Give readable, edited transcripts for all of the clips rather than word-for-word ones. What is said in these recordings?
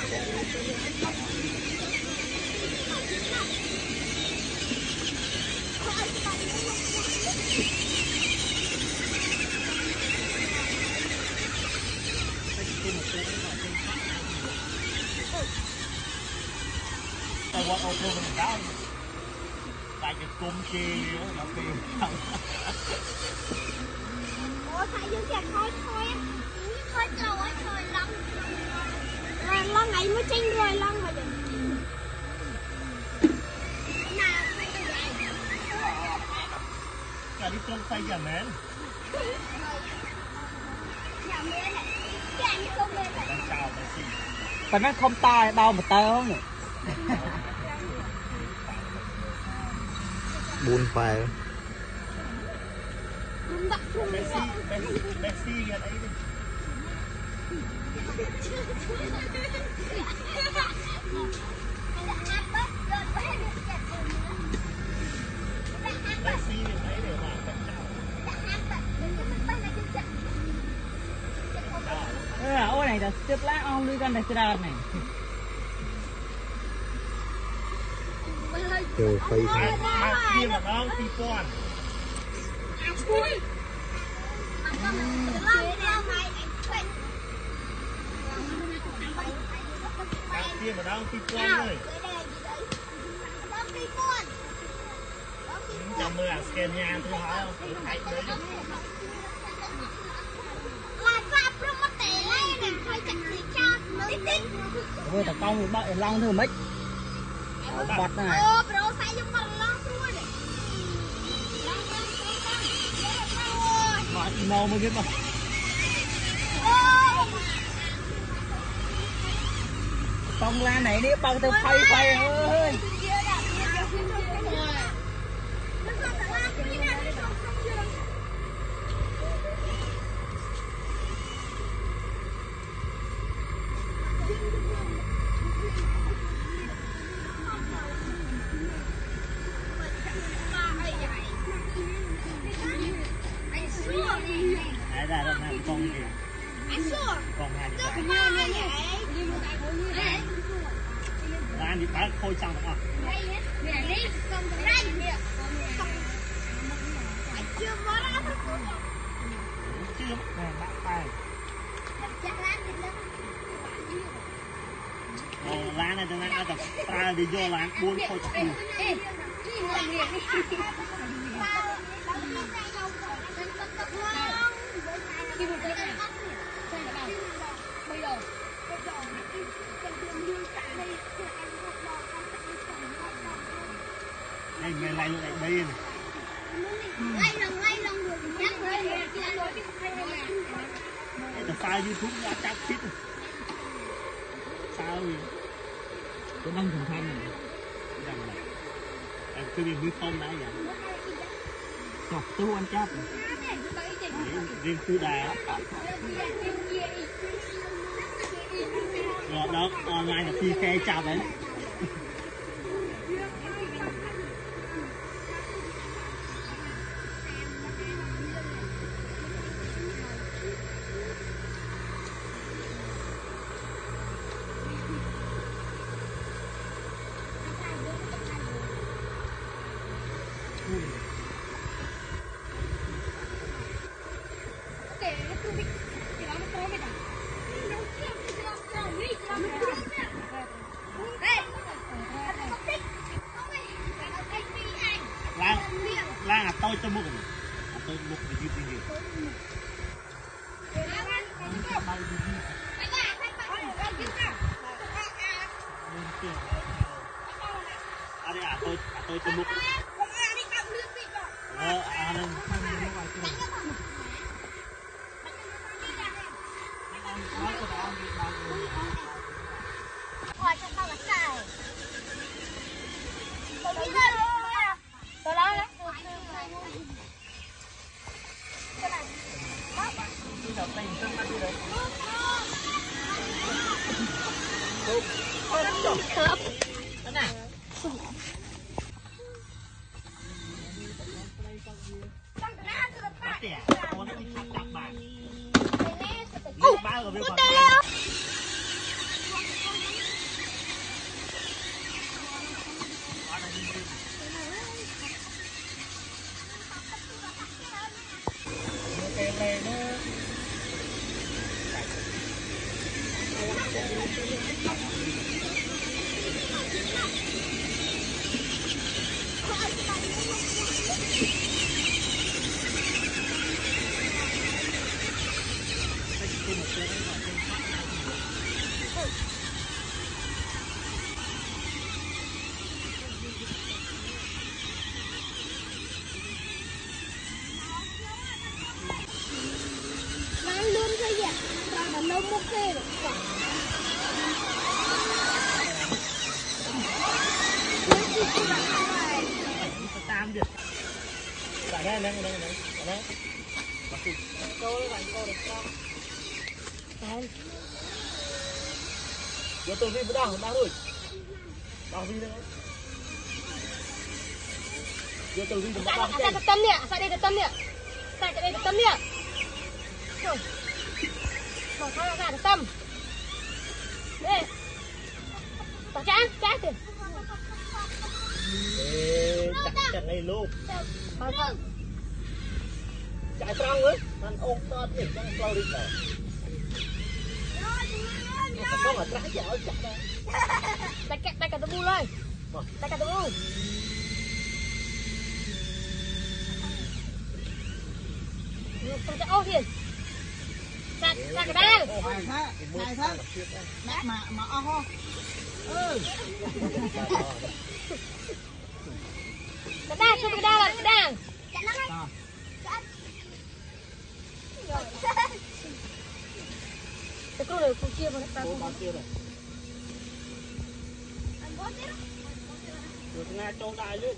Tại what ô tô mình đau tại cái cung kia nó kêu ủa thầy dương kìa thôi thôi thôi rồi thôi lon ngày mới chinh rồi lon mà vậy nào là đi trong tay nhà mến chào bác sĩ phải nó không to đau một tơ không nhỉ buồn phải Messi ở đây đi Messi ở đây để làm ô này là tiếp lá ông đi con này ra này từ phây kia mà nó đi quan kia mà đang đi quan rồi chào mừng là scan nhà tôi hỏi không thấy đấy vừa ta con bị bậy long thử mấy bọt này nói màu mới biết mà con la này đi bằng từ phay phay ơi ra đâu này con gì con hai đi bán khôi xong rồi chưa bắt tay lá này tôi đang tập ta đi vô là buôn khôi tập này ngày lại đây này cái file YouTube đã chắc chết rồi sao cái đông thần thanh này rằng này em cứ đi như không nãy vậy chọc tu ăn chắp riêng tư đà rồi đó online là PK chào đấy Lan à tôi cho mua tôi mua cái gì gì đây à tôi cho mua nè nè nè nè Cô lấy bạn cô được không? vô tôi đi với đau rồi đau đi nữa vô tôi đi với đau Sai cái tâm nè, sai đây cái tâm nè, sai cái đây cái tâm nè. Rồi, bỏ ra cái tâm. Đây, bỏ chán tiền. chặt này luôn Bỏ ra. chạy trăng nữa anh ôm to thì trăng lâu đi rồi có mà trái chở chặt đây Tay cả tấm bu lên. Tay cả tấm bu. Không cho ô thiền. Sai cái đan. Này thế. Nát mà o ho. Cái đan, cho cái đan là cái đan. Cái cô này cô kia mà nó cô bao kia rồi được nghe châu đại luôn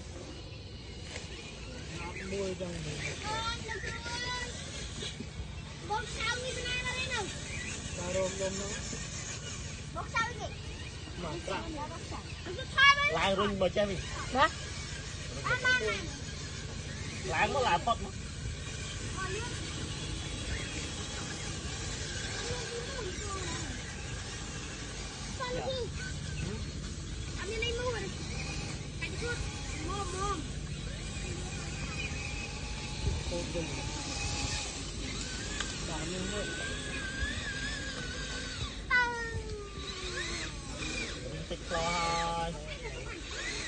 môi trong Bốc sao như thế này đây nào? ta rôm rôm nó Bốc sao gì? mà ta Cứ thay đấy. lại rung mà chơi mình Đó. lại nó làm phật nó tịch rồi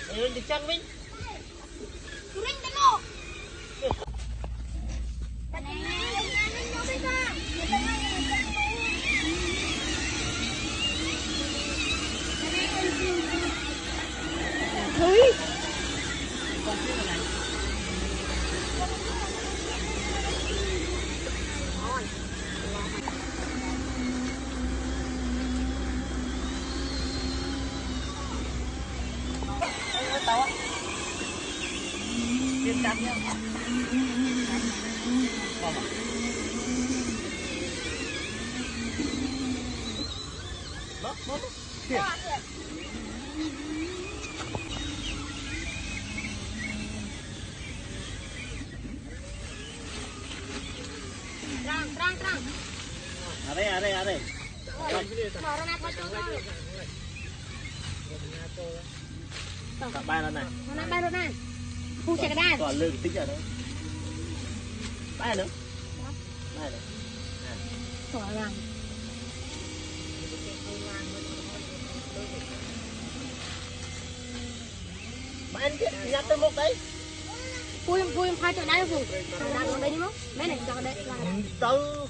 ơi đi chân Vinh Ring cái lô. Cái này nó đi ra. Thôi. Tiên cắt nhá vâng ạ đó kìa Rang. ở đây Mở ra nắp vào chỗ rồi. cả ba lần này Nó nắp bay rồi này. Phu chạy cái đàn. còn lương tính ở đâu ba nữa Bỏ ra. mà anh nhặt tới một đấy Phu phai chỗ đàn phu. Đàn ở đây đi không? Mấy này cho đây.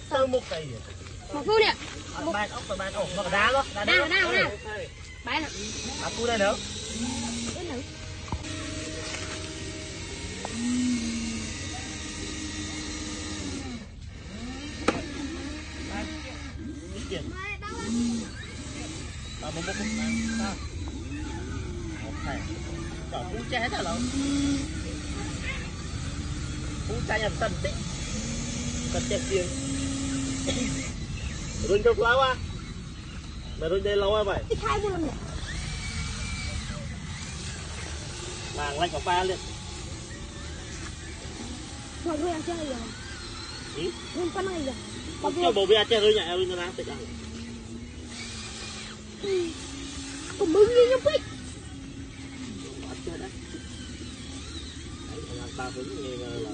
tới một cây Một phu nè. bàn ốc và bàn ốc mà đá đó Đàn. Bay nè. à phu đây nữa Đến nữa. một thầy chọn phú che hết rồi phú che nhầm sân tích sân che tiền rồi cho quá qua mà rồi đây lâu vậy Cái khai buồn nè. vàng lạnh của pha liền Rồi ăn chơi rồi. ý Không có này rồi. cho bố bia chơi hơi nhẹ rồi nó đang tịch ăn Cũng bưng đi nó quýt. chơi đấy ba vững như là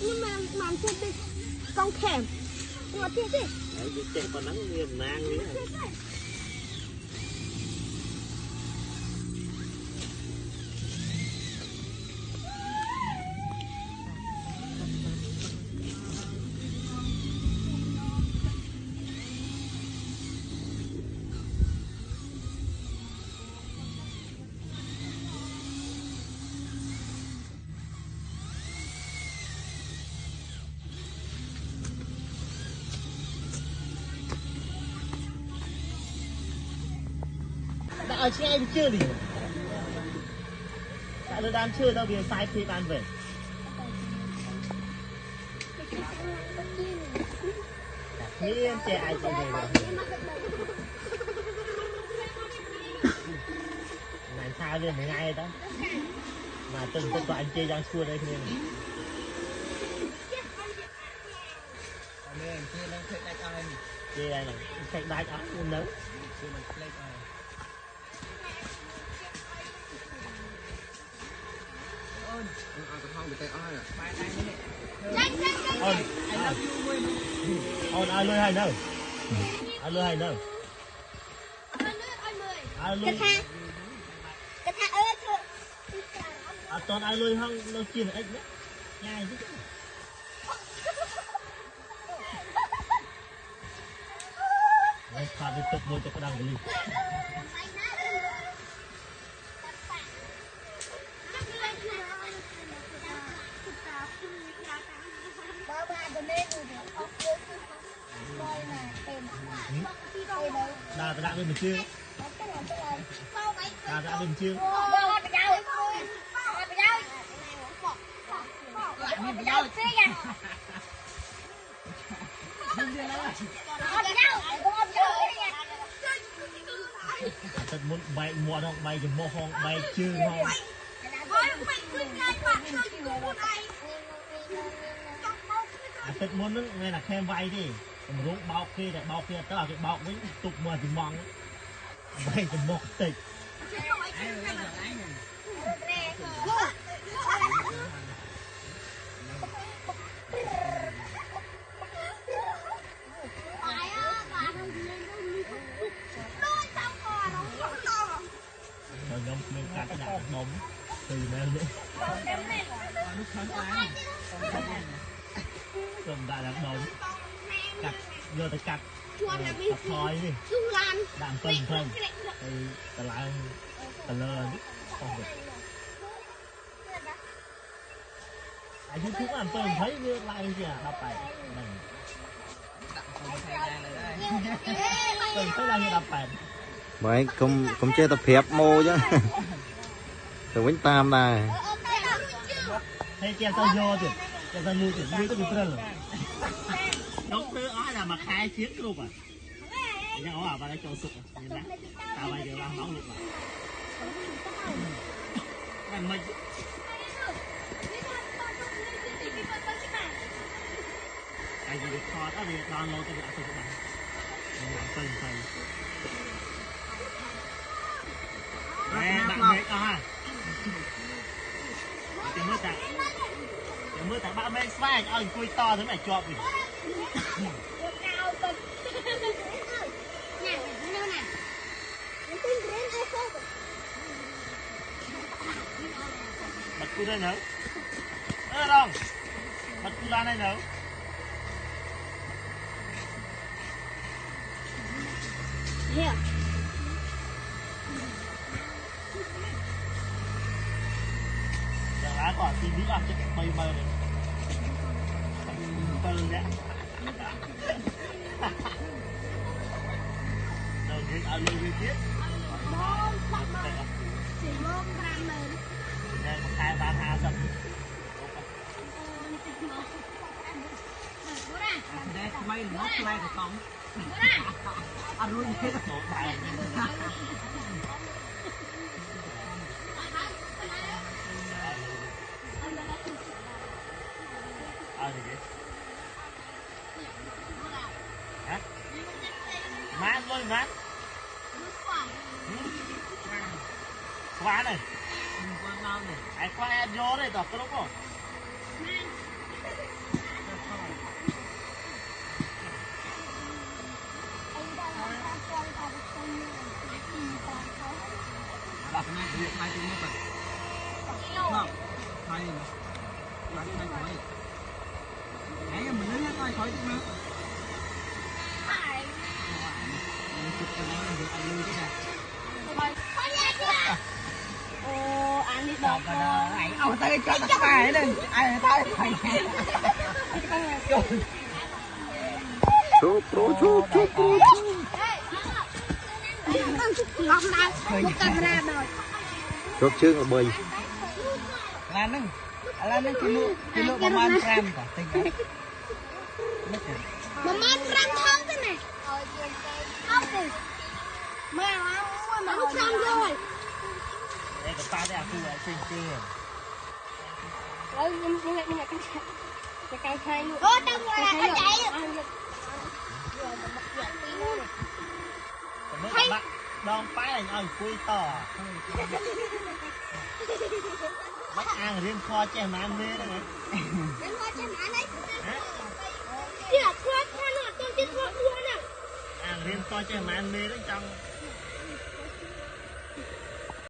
Nhưng mà làm cho đi con khèm. Ngọt thiệt đi. đấy chơi còn nắng như nang như thế này đã chị em chưa đi tại nó đang chơi đâu vì sai khi ban về Miên trẻ ai chơi về rồi này sao lên 10 ngày đó mà từng tụi anh chơi giang xua đây nên chơi đây này chạy đai áo luôn đấy ôn ai lôi hay đâu ai lôi hay đâu ai lôi à toàn ai lôi hăng nó chia ếch đấy nhai chứ này pha đi tập môi cho cái đằng đi đà đã bên mình chưa đà đã bên chưa thật muốn bay mua đâu bay cho mua hong bay chưa không thật muốn nó nghe là khen vay đi rút bao kia để bao kia tới cái bao với tục mà thì mong bay cho một tịch rồi nhóm mình cắt cái đạn bóng từ nào nữa cầm đại đạn bóng cắt giờ ta cắt thôi đi đạn phân thân thì ta lại ta lơ không được ai chú cũng làm phân thấy vừa lại gì à đọc bài mình phân thấy là như đọc bài vậy không chơi tập phép mô chứ từ bánh tam này hay kia sao vô chứ kia sao mua chứ mua có được rồi đóng tớ ó là mà khai chiến luôn à nhá ó à và nó cho sụp à nhìn nè tao bây giờ làm máu luôn à làm mình ai gì kho đó thì download cho bạn các bạn làm phần nè bạn mệt à mới tại bạn men xoay anh cùi to thế này chọp mình bật cu đây nữa không bật cu ra đây nữa chẳng lá quả thì biết ăn chắc bay mơ này mơ nhá đầu tiên ăn luôn đi tiếp đây một hai ba hai dầm đây bay nó bay của tống ăn luôn hết rồi bài hả mát luôn mát quá này ai qua em vô đây đọc cái đúng không đọc này việc hai tiếng mất không hai hai khói ấy mình lấy hai khói chứ mà ô ăn đi đọc này ông tới cho nó phải lên ai tới phải chụp ngọc nào một camera rồi chụp chương ở bơi là nâng cái lụaประมาณ gram cả tinh mà mang răng thơm thế này không thì mẹ lắm mà lúc xong rồi đây là ta đã thu lại xinh chưa cái khay luôn ơ đâu là cái chạy mới bắt đòn phái là nhau cùi to bắt ăn riêng kho che mà ăn mê đó này thì là thoát nó tôi chết thoát luôn nè ăn riêng kho che mà ăn mê đó trong